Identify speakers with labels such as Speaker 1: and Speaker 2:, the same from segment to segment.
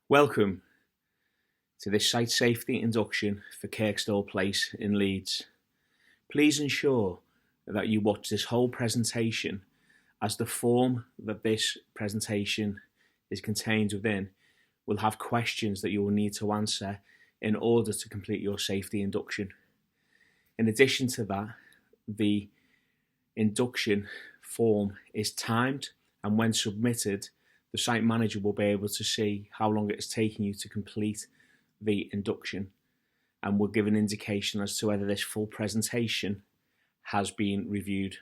Speaker 1: Welcome to this site safety induction for Kirkstall Place in Leeds. Please ensure that you watch this whole presentation, as the form that this presentation is contained within will have questions that you will need to answer in order to complete your safety induction. In addition to that, the induction form is timed, and when submitted, the site manager will be able to see how long it has taken you to complete the induction, and will give an indication as to whether this full presentation has been reviewed.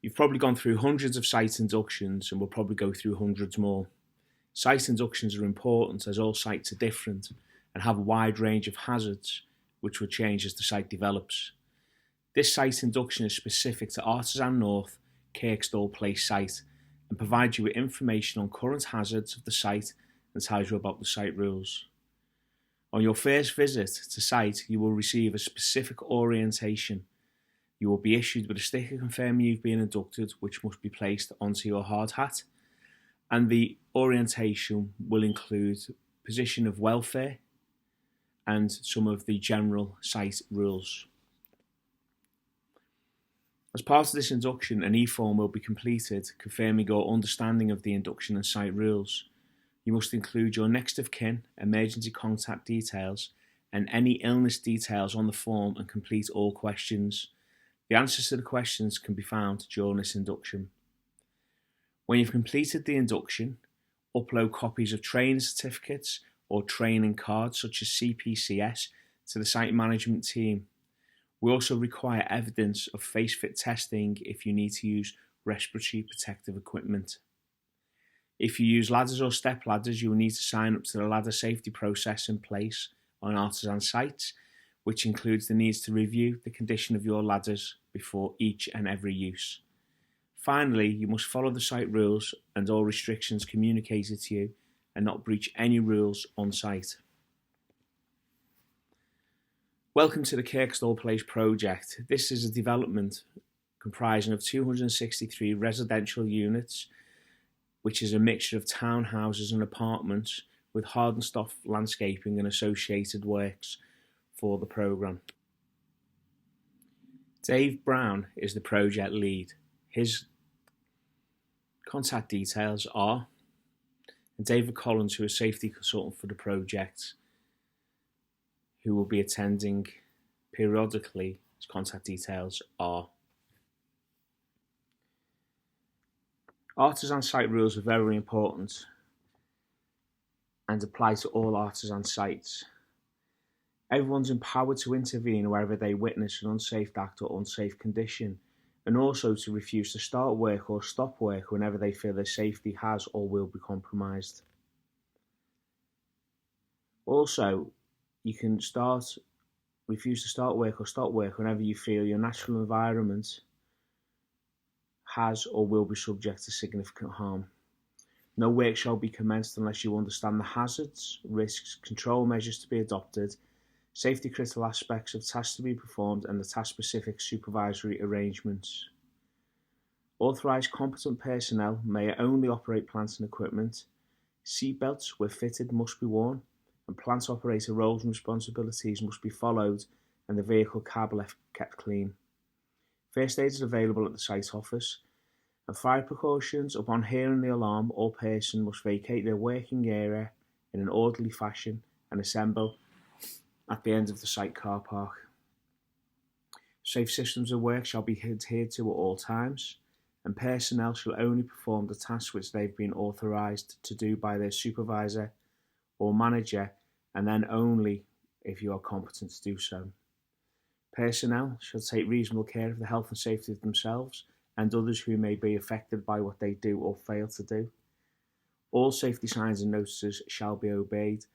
Speaker 1: You've probably gone through hundreds of site inductions and will probably go through hundreds more. Site inductions are important as all sites are different and have a wide range of hazards which will change as the site develops. This site induction is specific to Artisan North, Kirkstall Place site, and provides you with information on current hazards of the site and tells you about the site rules. On your first visit to site, you will receive a specific orientation. You will be issued with a sticker confirming you've been inducted, which must be placed onto your hard hat, and the orientation will include position of welfare and some of the general site rules. As part of this induction, an e-form will be completed confirming your understanding of the induction and site rules. You must include your next of kin, emergency contact details, and any illness details on the form and complete all questions. The answers to the questions can be found during this induction. When you've completed the induction, upload copies of training certificates or training cards such as CPCS to the site management team. We also require evidence of face fit testing if you need to use respiratory protective equipment. If you use ladders or step ladders, you will need to sign up to the ladder safety process in place on Artisan sites, which includes the needs to review the condition of your ladders before each and every use. Finally, you must follow the site rules and all restrictions communicated to you and not breach any rules on site. Welcome to the Kirkstall Place project. This is a development comprising of 263 residential units, which is a mixture of townhouses and apartments with hard and soft landscaping and associated works for the programme. Dave Brown is the project lead. His contact details are, and David Collins, who is safety consultant for the project, who will be attending periodically. His contact details are. Artisan site rules are very important and apply to all Artisan sites. Everyone's empowered to intervene wherever they witness an unsafe act or unsafe condition, and also to refuse to start work or stop work whenever they feel their safety has or will be compromised. Also, you can refuse to start work or stop work whenever you feel your natural environment has or will be subject to significant harm. No work shall be commenced unless you understand the hazards, risks, control measures to be adopted, safety critical aspects of tasks to be performed, and the task-specific supervisory arrangements. Authorised competent personnel may only operate plant and equipment. Seatbelts, where fitted, must be worn, and plant operator roles and responsibilities must be followed, and the vehicle cab kept clean. First aid is available at the site office, and fire precautions. Upon hearing the alarm, all persons must vacate their working area in an orderly fashion and assemble at the end of the site car park. Safe systems of work shall be adhered to at all times, and personnel shall only perform the tasks which they've been authorised to do by their supervisor or manager, and then only if you are competent to do so. Personnel shall take reasonable care of the health and safety of themselves and others who may be affected by what they do or fail to do. All safety signs and notices shall be obeyed,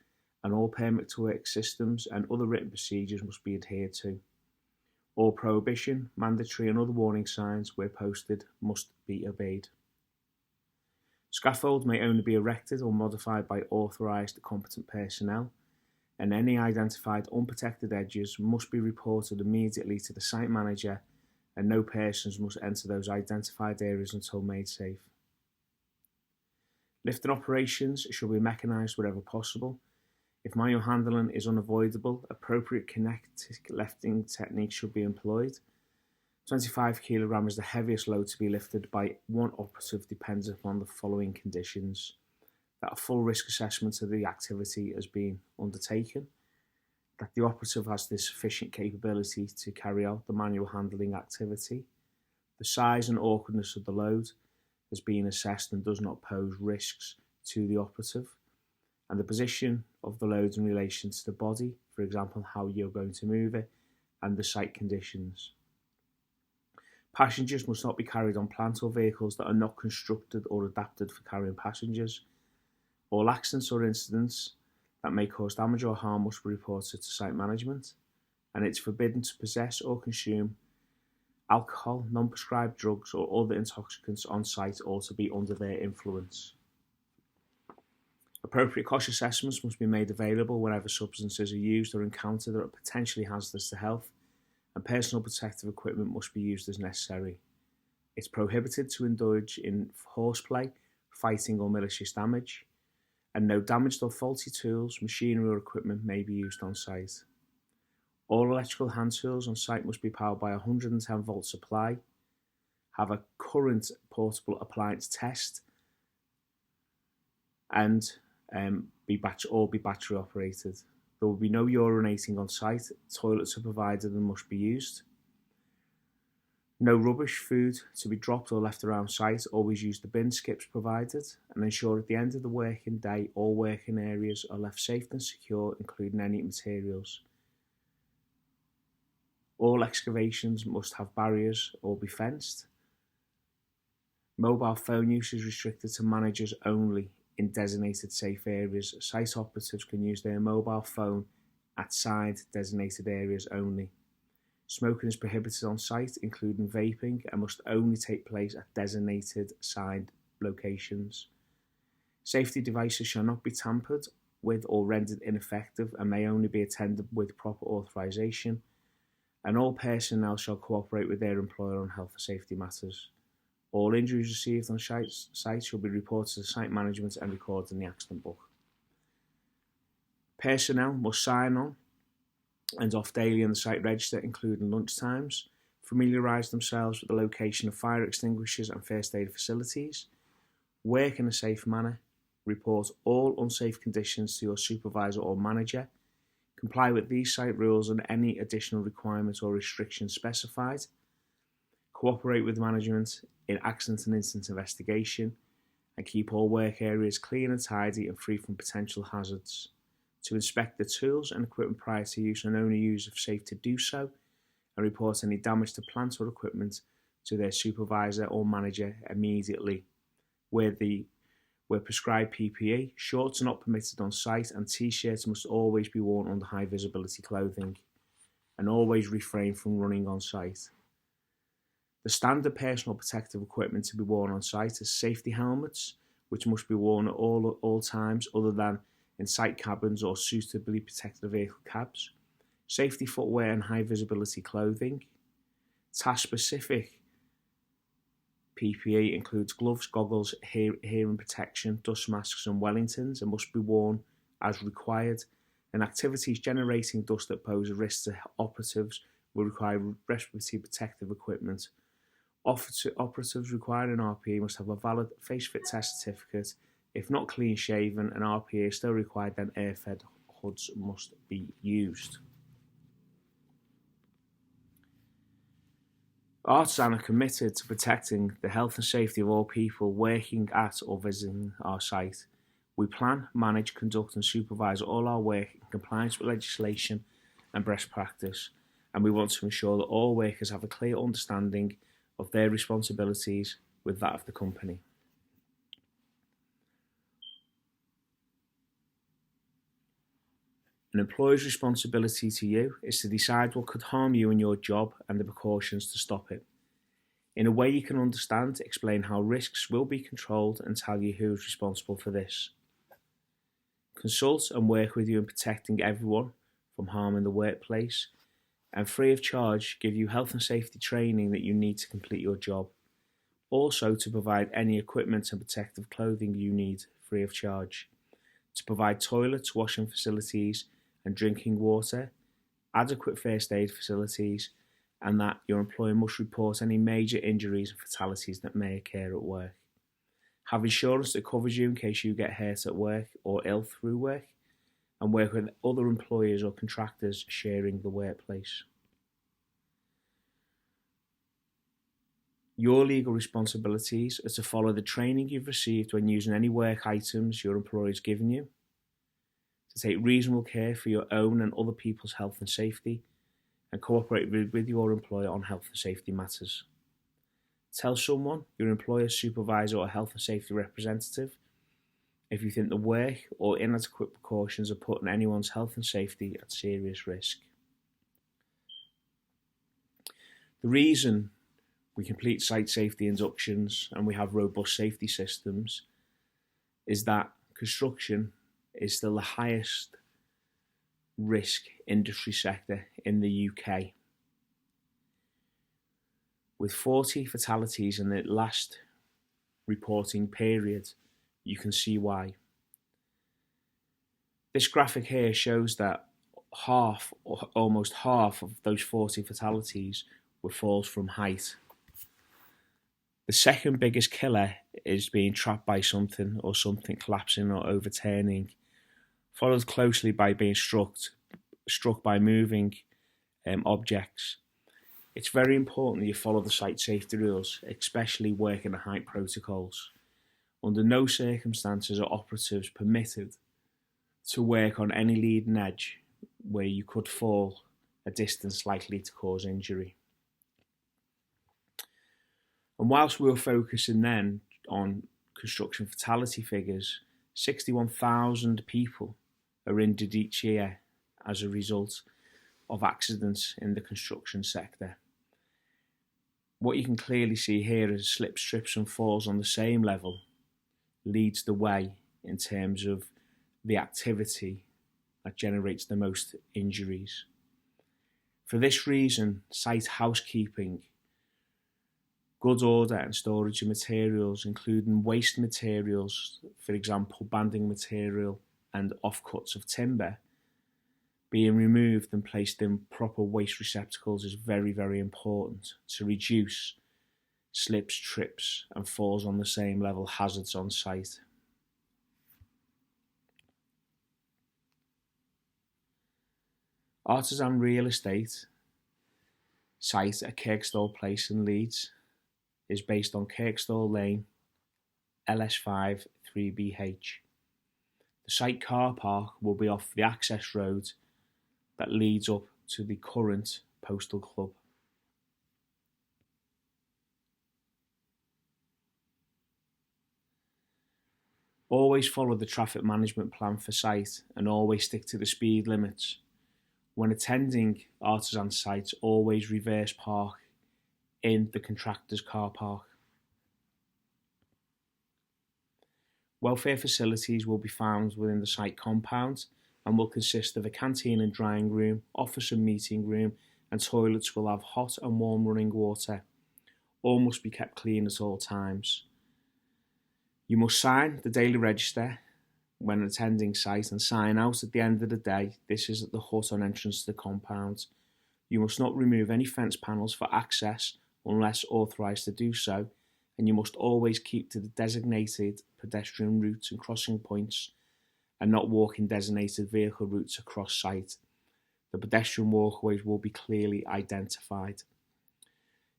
Speaker 1: and all permit to work systems and other written procedures must be adhered to. All prohibition, mandatory and other warning signs where posted must be obeyed. Scaffold may only be erected or modified by authorised competent personnel, and any identified unprotected edges must be reported immediately to the site manager, and no persons must enter those identified areas until made safe. Lifting operations should be mechanised wherever possible. If manual handling is unavoidable, appropriate kinetic lifting techniques should be employed. 25 kg is the heaviest load to be lifted by one operative depends upon the following conditions: that a full risk assessment of the activity has been undertaken, that the operative has the sufficient capability to carry out the manual handling activity, the size and awkwardness of the load has been assessed and does not pose risks to the operative, and the position of the load in relation to the body, for example, how you're going to move it, and the site conditions. Passengers must not be carried on plant or vehicles that are not constructed or adapted for carrying passengers. All accidents or incidents that may cause damage or harm must be reported to site management, and it's forbidden to possess or consume alcohol, non-prescribed drugs or other intoxicants on site or to be under their influence. Appropriate cost assessments must be made available whenever substances are used or encountered that are potentially hazardous to health, and personal protective equipment must be used as necessary. It's prohibited to indulge in horseplay, fighting or malicious damage, and no damaged or faulty tools, machinery or equipment may be used on site. All electrical hand tools on site must be powered by a 110 volt supply, have a current portable appliance test, and be battery operated. There will be no urinating on site, toilets are provided and must be used. No rubbish, food to be dropped or left around site, always use the bin skips provided, and ensure at the end of the working day all working areas are left safe and secure, including any materials. All excavations must have barriers or be fenced. Mobile phone use is restricted to managers only in designated safe areas. Site operatives can use their mobile phone at side designated areas only. Smoking is prohibited on site, including vaping, and must only take place at designated side locations. Safety devices shall not be tampered with or rendered ineffective and may only be attended with proper authorisation, and all personnel shall cooperate with their employer on health and safety matters. All injuries received on site shall be reported to site management and recorded in the accident book. Personnel must sign on and off daily in the site register, including lunch times, familiarise themselves with the location of fire extinguishers and first aid facilities, work in a safe manner, report all unsafe conditions to your supervisor or manager, comply with these site rules and any additional requirements or restrictions specified, cooperate with management in accident and incident investigation, and keep all work areas clean and tidy and free from potential hazards. To inspect the tools and equipment prior to use and only use if safe to do so, and report any damage to plant or equipment to their supervisor or manager immediately. Where prescribed PPE, shorts are not permitted on site, and t-shirts must always be worn under high visibility clothing, and always refrain from running on site. The standard personal protective equipment to be worn on site is safety helmets, which must be worn at all times other than in site cabins or suitably protected vehicle cabs. Safety footwear and high visibility clothing. Task specific PPE includes gloves, goggles, hearing protection, dust masks and Wellingtons, and must be worn as required. And activities generating dust that pose a risk to operatives will require respiratory protective equipment. Operatives requiring an RPE must have a valid face fit test certificate. If not clean shaven, an RPE is still required, then air-fed hoods must be used. Artisan are committed to protecting the health and safety of all people working at or visiting our site. We plan, manage, conduct and supervise all our work in compliance with legislation and best practice, and we want to ensure that all workers have a clear understanding of their responsibilities with that of the company. An employer's responsibility to you is to decide what could harm you in your job and the precautions to stop it. In a way you can understand, explain how risks will be controlled and tell you who is responsible for this. Consult and work with you in protecting everyone from harm in the workplace, and free of charge give you health and safety training that you need to complete your job. Also to provide any equipment and protective clothing you need free of charge. To provide toilets, washing facilities and drinking water, adequate first aid facilities, and that your employer must report any major injuries and fatalities that may occur at work. Have insurance that covers you in case you get hurt at work or ill through work, and work with other employers or contractors sharing the workplace. Your legal responsibilities are to follow the training you've received when using any work items your employer has given you, to take reasonable care for your own and other people's health and safety, and cooperate with your employer on health and safety matters. Tell someone, your employer, supervisor or health and safety representative, if you think the work or inadequate precautions are putting anyone's health and safety at serious risk. The reason we complete site safety inductions and we have robust safety systems is that construction is still the highest risk industry sector in the UK. With 40 fatalities in the last reporting period, you can see why. This graphic here shows that half, or almost half, of those 40 fatalities were falls from height. The second biggest killer is being trapped by something or something collapsing or overturning, followed closely by being struck by moving objects. It's very important that you follow the site safety rules, especially working at height protocols. Under no circumstances are operatives permitted to work on any leading edge where you could fall a distance likely to cause injury. And whilst we were focusing then on construction fatality figures, 61,000 people are injured each year as a result of accidents in the construction sector. What you can clearly see here is slips, trips and falls on the same level leads the way in terms of the activity that generates the most injuries. For this reason, site housekeeping, good order and storage of materials, including waste materials, for example banding material and offcuts of timber, being removed and placed in proper waste receptacles is very, very important to reduce slips, trips and falls on the same level hazards on site. Artisan real estate site at Kirkstall Place in Leeds is based on Kirkstall Lane, LS5 3BH. The site car park will be off the access road that leads up to the current postal club. Always follow the traffic management plan for site and always stick to the speed limits. When attending Artisan sites, always reverse park in the contractor's car park. Welfare facilities will be found within the site compound and will consist of a canteen and drying room, office and meeting room, and toilets will have hot and warm running water. All must be kept clean at all times. You must sign the daily register when attending site and sign out at the end of the day. This is at the hut on entrance to the compound. You must not remove any fence panels for access unless authorised to do so, and you must always keep to the designated pedestrian routes and crossing points and not walk in designated vehicle routes across site. The pedestrian walkways will be clearly identified.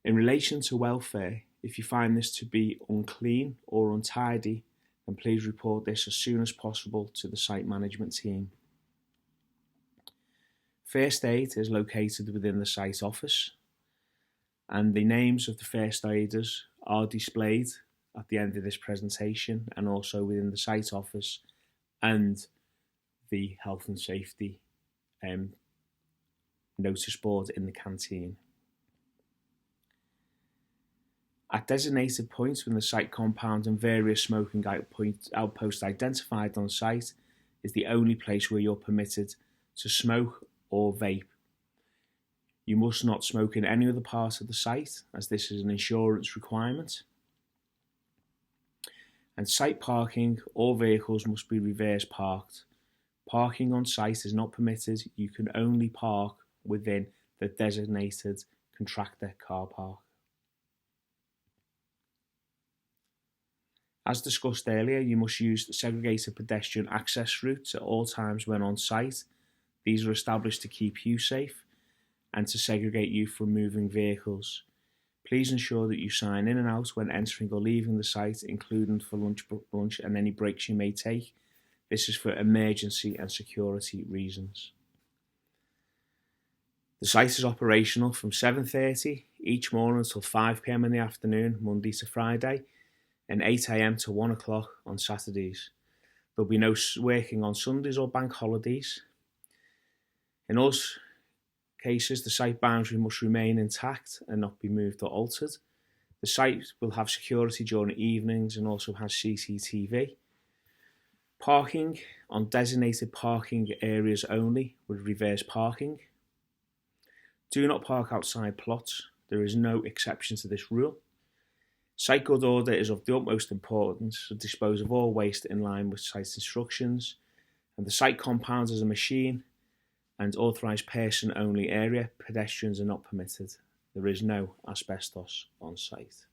Speaker 1: In relation to welfare, if you find this to be unclean or untidy, then please report this as soon as possible to the site management team. First aid is located within the site office, and the names of the first aiders are displayed at the end of this presentation and also within the site office and the health and safety notice board in the canteen. At designated points within the site compound and various smoking outposts identified on site is the only place where you're permitted to smoke or vape. You must not smoke in any other part of the site, as this is an insurance requirement. And site parking, all vehicles must be reverse parked. Parking on site is not permitted. You can only park within the designated contractor car park. As discussed earlier, you must use the segregated pedestrian access routes at all times when on site. These are established to keep you safe and to segregate you from moving vehicles. Please ensure that you sign in and out when entering or leaving the site, including for lunch and any breaks you may take. This is for emergency and security reasons. The site is operational from 7:30 each morning until 5 p.m. in the afternoon, Monday to Friday, and 8 a.m. to 1 o'clock on Saturdays. There'll be no working on Sundays or bank holidays. In all cases, the site boundary must remain intact and not be moved or altered. The site will have security during evenings and also has CCTV. Parking on designated parking areas only with reverse parking. Do not park outside plots. There is no exception to this rule. Site good order is of the utmost importance to dispose of all waste in line with site instructions, and the site compound is a machine and authorised person only area. Pedestrians are not permitted. There is no asbestos on site.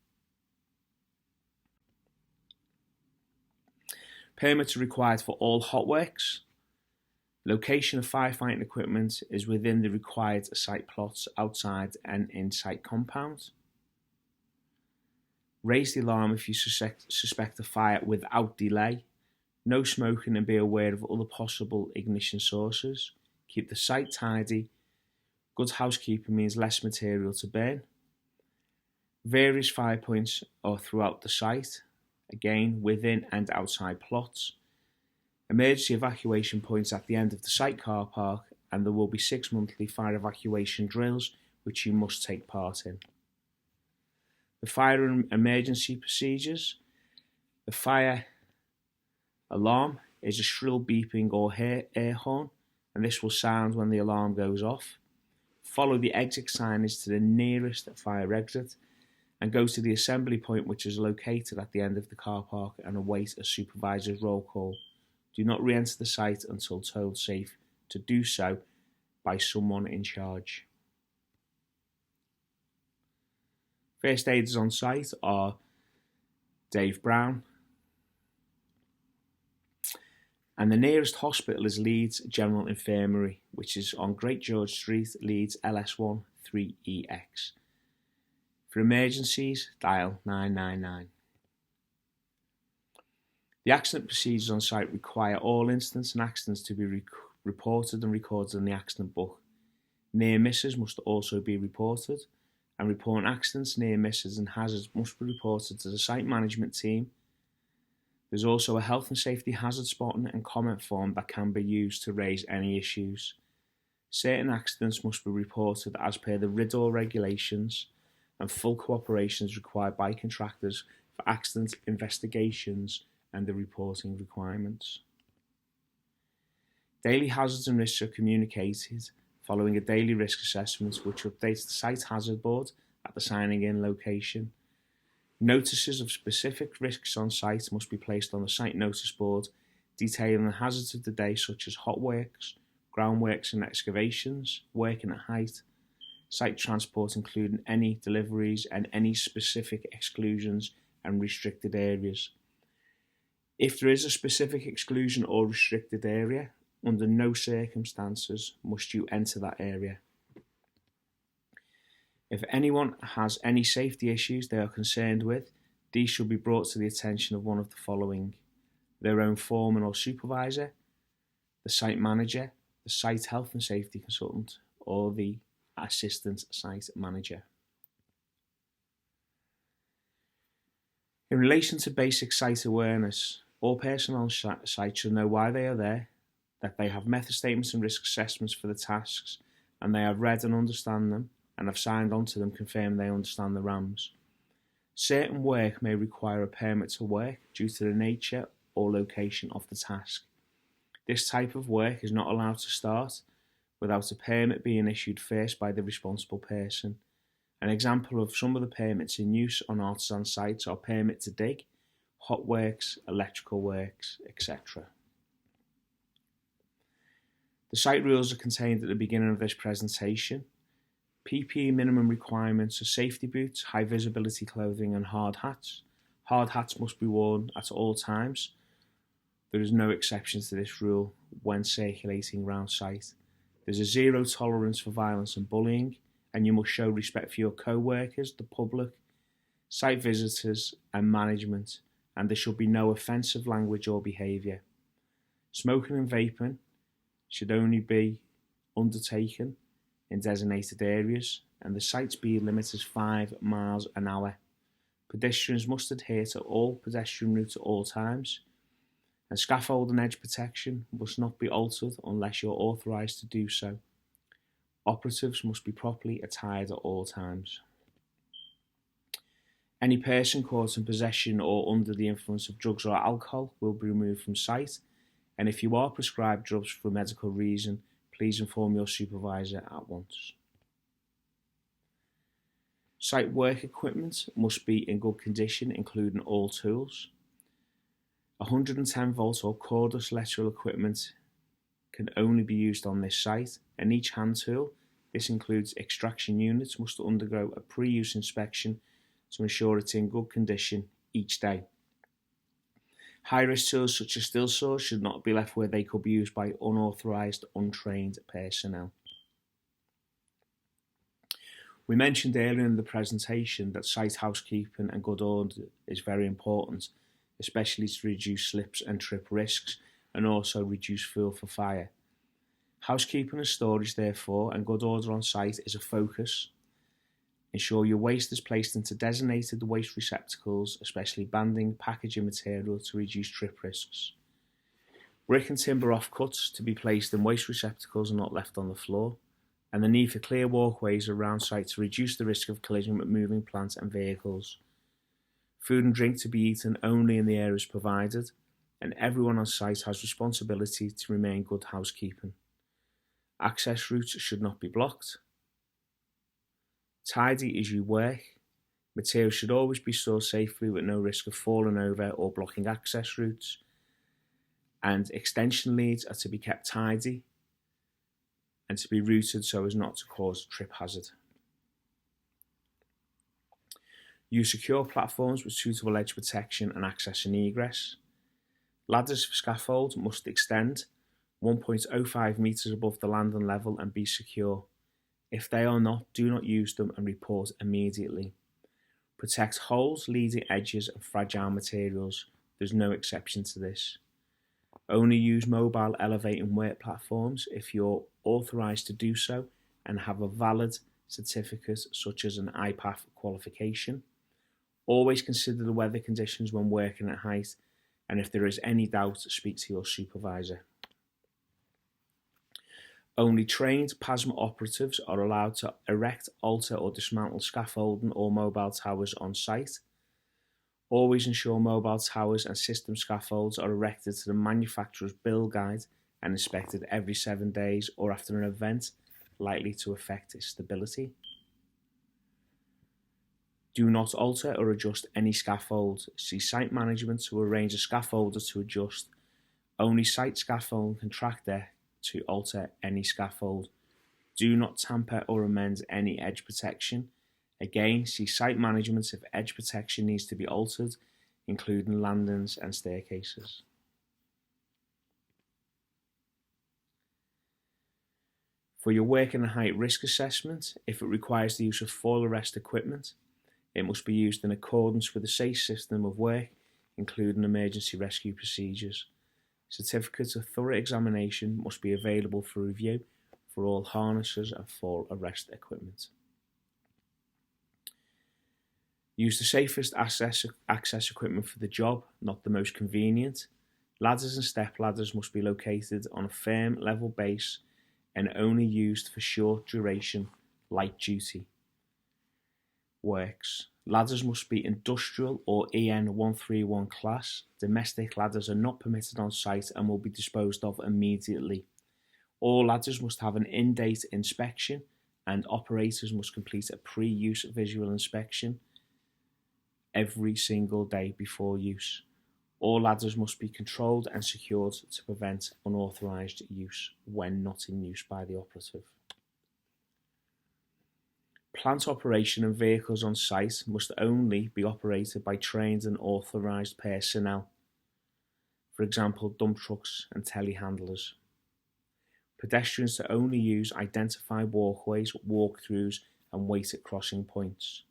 Speaker 1: Permits are required for all hot works. Location of firefighting equipment is within the required site plots outside and in site compound. Raise the alarm if you suspect a fire without delay. No smoking and be aware of other possible ignition sources. Keep the site tidy. Good housekeeping means less material to burn. Various fire points are throughout the site, again within and outside plots. Emergency evacuation points at the end of the site car park, and there will be 6 monthly fire evacuation drills which you must take part in. The fire and emergency procedures. The fire alarm is a shrill beeping or air horn, and this will sound when the alarm goes off. Follow the exit signage to the nearest fire exit and go to the assembly point, which is located at the end of the car park, and await a supervisor's roll call. Do not re-enter the site until told safe to do so by someone in charge. First aiders on site are Dave Brown, and the nearest hospital is Leeds General Infirmary, which is on Great George Street, Leeds, LS1 3EX. For emergencies, dial 999. The accident procedures on site require all incidents and accidents to be reported and recorded in the accident book. Near misses must also be reported, and reporting accidents, near misses and hazards must be reported to the site management team. There's also a health and safety hazard spotting and comment form that can be used to raise any issues. Certain accidents must be reported as per the RIDDOR regulations, and full cooperation is required by contractors for accident investigations and the reporting requirements. Daily hazards and risks are communicated following a daily risk assessment which updates the site hazard board at the signing in location. Notices of specific risks on site must be placed on the site notice board detailing the hazards of the day, such as hot works, groundworks and excavations, working at height, site transport including any deliveries, and any specific exclusions and restricted areas. If there is a specific exclusion or restricted area, under no circumstances must you enter that area. If anyone has any safety issues they are concerned with, these should be brought to the attention of one of the following: their own foreman or supervisor, the site manager, the site health and safety consultant, or the assistant site manager. In relation to basic site awareness, all personnel on site should know why they are there, that they have method statements and risk assessments for the tasks, and they have read and understand them, and have signed on to them confirming they understand the RAMs. Certain work may require a permit to work due to the nature or location of the task. This type of work is not allowed to start without a permit being issued first by the responsible person. An example of some of the permits in use on Artisan sites are permit to dig, hot works, electrical works, etc. The site rules are contained at the beginning of this presentation. PPE minimum requirements are safety boots, high visibility clothing and hard hats. Hard hats must be worn at all times. There is no exception to this rule when circulating around site. There's a zero tolerance for violence and bullying, and you must show respect for your co-workers, the public, site visitors and management, and there should be no offensive language or behaviour. Smoking and vaping should only be undertaken in designated areas, and the site speed limit is 5 miles an hour. Pedestrians must adhere to all pedestrian routes at all times, and scaffold and edge protection must not be altered unless you're authorised to do so. Operatives must be properly attired at all times. Any person caught in possession or under the influence of drugs or alcohol will be removed from site, and if you are prescribed drugs for a medical reason, please inform your supervisor at once. Site work equipment must be in good condition, including all tools. 110 volt or cordless electrical equipment can only be used on this site, and each hand tool, this includes extraction units, must undergo a pre-use inspection to ensure it's in good condition each day. High-risk tools such as steel saws should not be left where they could be used by unauthorised, untrained personnel. We mentioned earlier in the presentation that site housekeeping and good order is very important, especially to reduce slips and trip risks and also reduce fuel for fire. Housekeeping and storage, therefore, and good order on site is a focus. Ensure your waste is placed into designated waste receptacles, especially banding, packaging material to reduce trip risks. Brick and timber offcuts to be placed in waste receptacles and not left on the floor, and the need for clear walkways around site to reduce the risk of collision with moving plants and vehicles. Food and drink to be eaten only in the areas provided, and everyone on site has responsibility to remain good housekeeping. Access routes should not be blocked. Tidy as you work. Materials should always be stored safely with no risk of falling over or blocking access routes. And extension leads are to be kept tidy and to be routed so as not to cause a trip hazard. Use secure platforms with suitable edge protection and access and egress. Ladders for scaffold must extend 1.05 metres above the landing level and be secure. If they are not, do not use them and report immediately. Protect holes, leading edges and fragile materials. There's no exception to this. Only use mobile elevating work platforms if you're authorised to do so and have a valid certificate such as an IPAF qualification. Always consider the weather conditions when working at height, and if there is any doubt, speak to your supervisor. Only trained PASMA operatives are allowed to erect, alter or dismantle scaffolding or mobile towers on site. Always ensure mobile towers and system scaffolds are erected to the manufacturer's build guide and inspected every 7 days or after an event likely to affect its stability. Do not alter or adjust any scaffold. See site management to arrange a scaffolder to adjust. Only site scaffold contractor to alter any scaffold. Do not tamper or amend any edge protection. Again, see site management if edge protection needs to be altered, including landings and staircases. For your working at height risk assessment, if it requires the use of fall arrest equipment, it must be used in accordance with the safe system of work, including emergency rescue procedures. Certificates of thorough examination must be available for review for all harnesses and fall arrest equipment. Use the safest access equipment for the job, not the most convenient. Ladders and step ladders must be located on a firm, level base and only used for short duration, light duty works. Ladders must be industrial or EN 131 class. Domestic ladders are not permitted on site and will be disposed of immediately. All ladders must have an in-date inspection and operators must complete a pre-use visual inspection every single day before use. All ladders must be controlled and secured to prevent unauthorised use when not in use by the operative. Plant operation and vehicles on site must only be operated by trained and authorised personnel, for example dump trucks and telehandlers. Pedestrians to only use identified walkways, walkthroughs and wait at crossing points.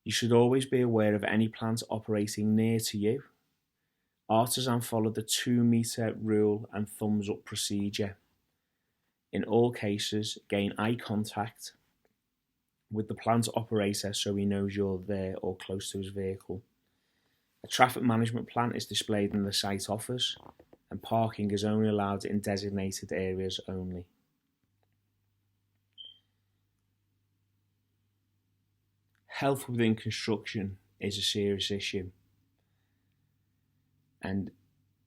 Speaker 1: You should always be aware of any plant operating near to you. Artisan follow the 2-metre rule and thumbs up procedure. In all cases, gain eye contact with the plant operator so he knows you're there or close to his vehicle. A traffic management plan is displayed in the site office and parking is only allowed in designated areas only. Health within construction is a serious issue and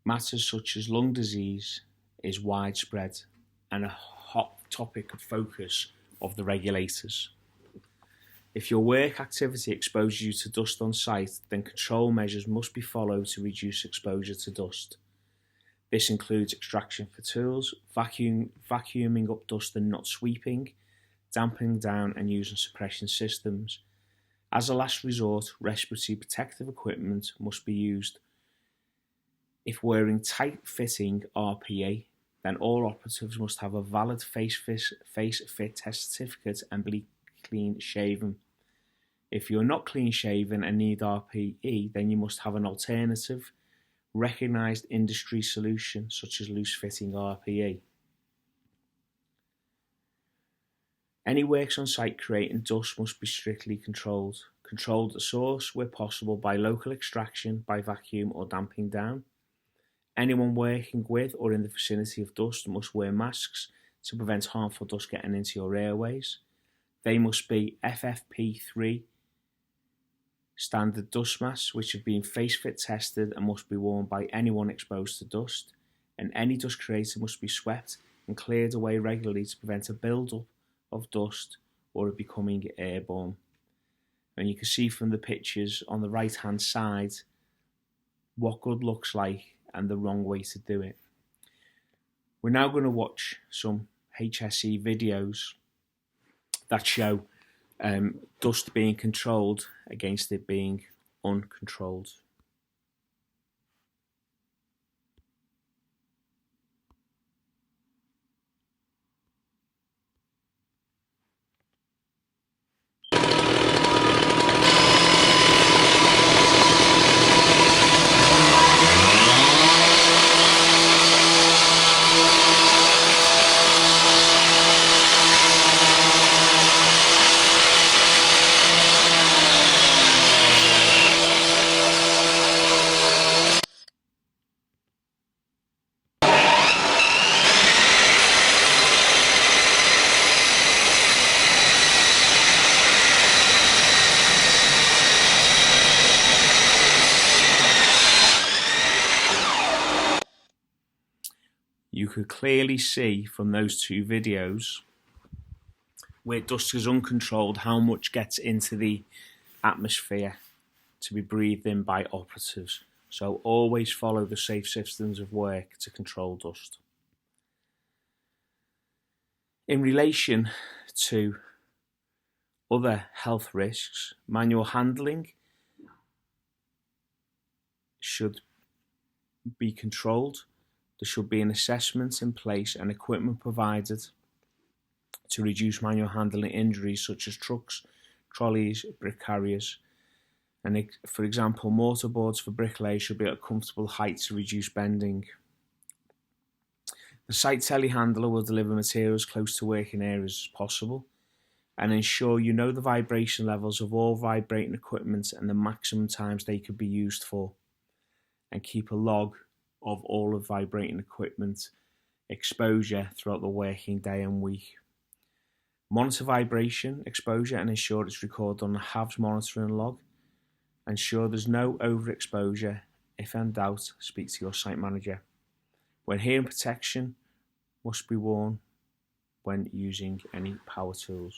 Speaker 1: matters such as lung disease is widespread and a hot topic of focus of the regulators. If your work activity exposes you to dust on site, then control measures must be followed to reduce exposure to dust. This includes extraction for tools, vacuuming up dust and not sweeping, damping down and using suppression systems. As a last resort, respiratory protective equipment must be used. If wearing tight-fitting RPE, then all operatives must have a valid face fit test certificate and be clean shaven. If you're not clean shaven and need RPE, then you must have an alternative, recognised industry solution such as loose fitting RPE. Any works on site creating dust must be strictly controlled. Controlled at the source where possible by local extraction, by vacuum or damping down. Anyone working with or in the vicinity of dust must wear masks to prevent harmful dust getting into your airways. They must be FFP3 standard dust masks which have been face fit tested and must be worn by anyone exposed to dust. And any dust created must be swept and cleared away regularly to prevent a build-up of dust or it becoming airborne. And you can see from the pictures on the right hand side what good looks like and the wrong way to do it. We're now going to watch some HSE videos that show dust being controlled against it being uncontrolled. You could clearly see from those two videos where dust is uncontrolled how much gets into the atmosphere to be breathed in by operatives. So always follow the safe systems of work to control dust. In relation to other health risks, manual handling should be controlled. There should be an assessment in place and equipment provided to reduce manual handling injuries such as trucks, trolleys, brick carriers. And for example, mortarboards for bricklayers should be at a comfortable height to reduce bending. The site telehandler will deliver materials close to working areas as possible and ensure you know the vibration levels of all vibrating equipment and the maximum times they could be used for. and keep a log of all of vibrating equipment exposure throughout the working day and week. Monitor vibration exposure and ensure it's recorded on the HAVS monitoring log. Ensure there's no overexposure. If in doubt, speak to your site manager. When hearing protection must be worn when using any power tools.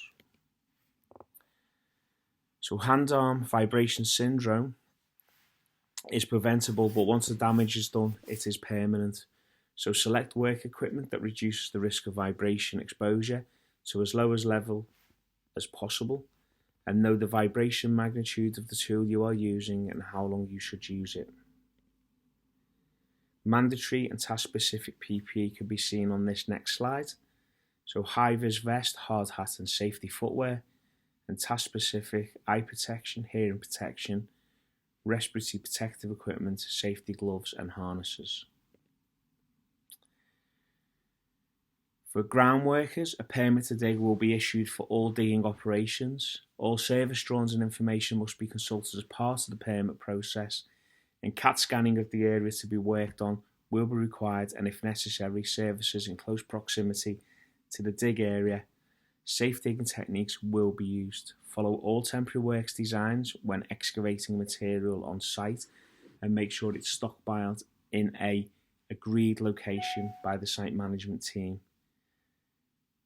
Speaker 1: So hand-arm vibration syndrome is preventable, but once the damage is done, it is permanent. So select work equipment that reduces the risk of vibration exposure to as low as level as possible, and know the vibration magnitude of the tool you are using and how long you should use it. Mandatory and task-specific PPE can be seen on this next slide. So high-vis vest, hard hat and safety footwear, and task-specific eye protection, hearing protection, respiratory protective equipment, safety gloves and harnesses. For ground workers, a permit to dig will be issued for all digging operations. All service drawings and information must be consulted as part of the permit process, and CAT scanning of the area to be worked on will be required, and if necessary, services in close proximity to the dig area. Safe digging techniques will be used. Follow all temporary works designs when excavating material on site, and make sure it's stockpiled in a agreed location by the site management team.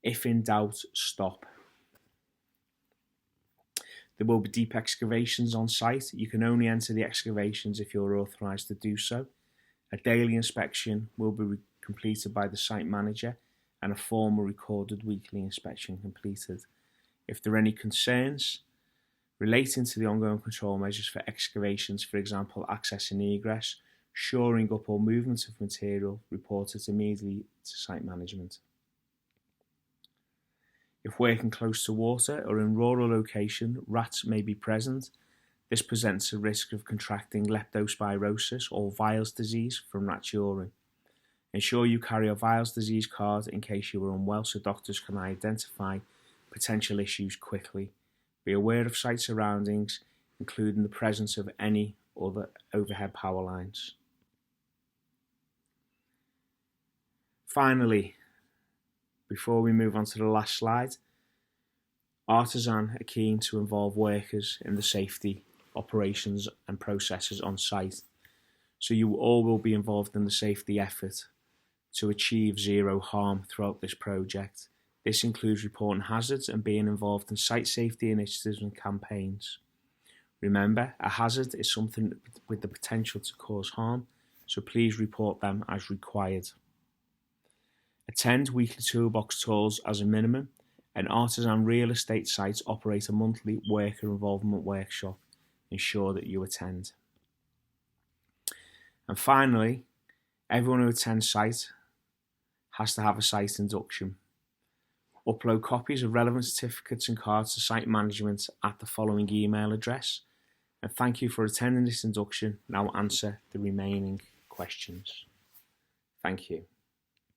Speaker 1: If in doubt, stop. There will be deep excavations on site. You can only enter the excavations if you're authorised to do so. A daily inspection will be completed by the site manager, and a formal recorded weekly inspection completed. If there are any concerns relating to the ongoing control measures for excavations, for example access and egress, shoring up or movement of material, report it immediately to site management. If working close to water or in rural location, rats may be present. This presents a risk of contracting leptospirosis or Weil's disease from rat urine. Ensure you carry a Weil's disease card in case you are unwell so doctors can identify potential issues quickly. Be aware of site surroundings, including the presence of any other overhead power lines. Finally, before we move on to the last slide, Artisan are keen to involve workers in the safety, operations and processes on site. So you all will be involved in the safety effort to achieve zero harm throughout this project. This includes reporting hazards and being involved in site safety initiatives and campaigns. Remember, a hazard is something with the potential to cause harm, so please report them as required. Attend weekly toolbox tours as a minimum, and Artisan real estate sites operate a monthly worker involvement workshop. Ensure that you attend. And finally, everyone who attends site has to have a site induction. Upload copies of relevant certificates and cards to site management at the following email address. And thank you for attending this induction. Now answer the remaining questions. Thank you.